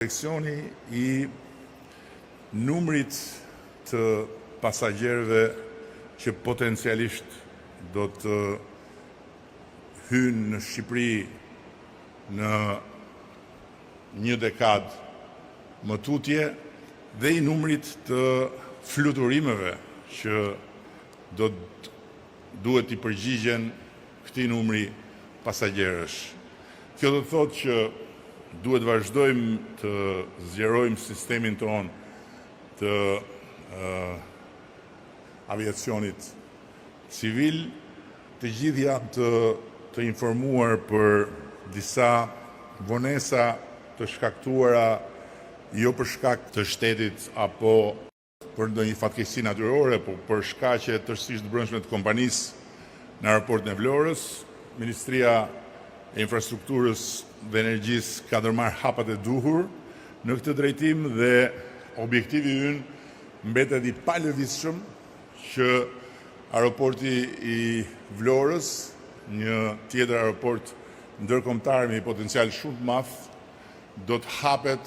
Koreksioni I numrit të pasagjerëve që potencialisht do të hynë në Shqipëri në një dekadë më tutje dhe I numrit të fluturimeve që duhet I përgjigjen këtij numri pasagjerësh. Kjo do të thotë që duhet vazhdojmë të zgjerojmë sistemin ton të aviacionit civil. Të gjithë janë të informuar për disa vonesa të shkaktuara jo për shkak të shtetit apo për ndonjë fatkeqësi natyrore, por për shkaqe tërësisht të brendshme të kompanisë në aeroportin e Vlorës. Ministria e Infrastrukturës dhe Energjisë ka ndërmarrë hapat e duhur në këtë drejtim dhe objektivi ynë mbetet I palëvizshëm që aeroporti I Vlorës, një tjetër aeroport ndërkombëtar me potencial shumë të madh, do të hapet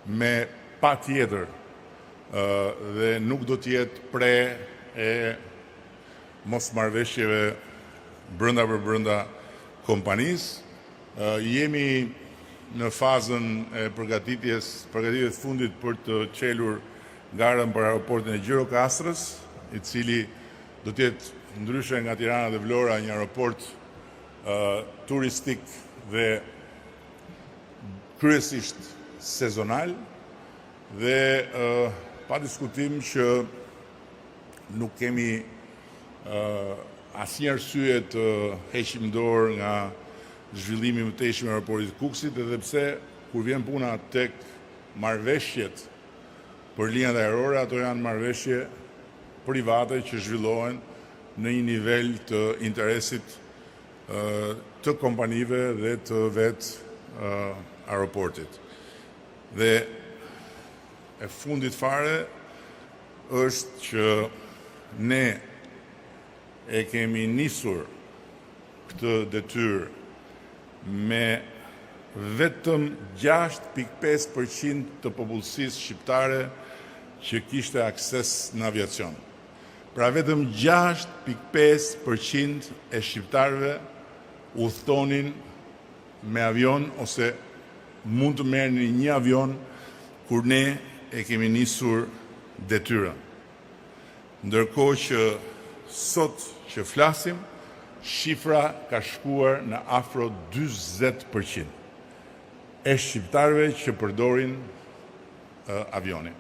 me patjetër dhe nuk do të jetë pre e mosmarrëveshjeve brenda kompanisë. Jemi në fazën e përgatitjes fundit për të çelur garën për aeroportin e Gjirokastrës, I cili do të jetë ndryshe nga Tirana dhe Vlora një aeroport turistik dhe kryesisht sezonal dhe pa diskutim që nuk kemi asnjë arsye të heqim dorë nga zhvillimi I mëtejshëm I aeroportit Kukësit, edhe pse kur vjen puna tek marrëveshjet për linjat ajrore, ato janë marrëveshje private që zhvillohen në një nivel të interesit të kompanive dhe të vetë aeroportit. Dhe e fundit fare është që ne e kemi nisur këtë detyrë me vetëm 6.5% të popullsisë shqiptare që kishte akses në aviacion. Pra vetëm 6.5% e shqiptarëve udhëtonin me avion ose mund të merrnin një avion kur ne e kemi nisur detyrën. Ndërkohë që sot që flasim, shifra ka shkuar në afro 40% e shqiptarëve që përdorin avionin.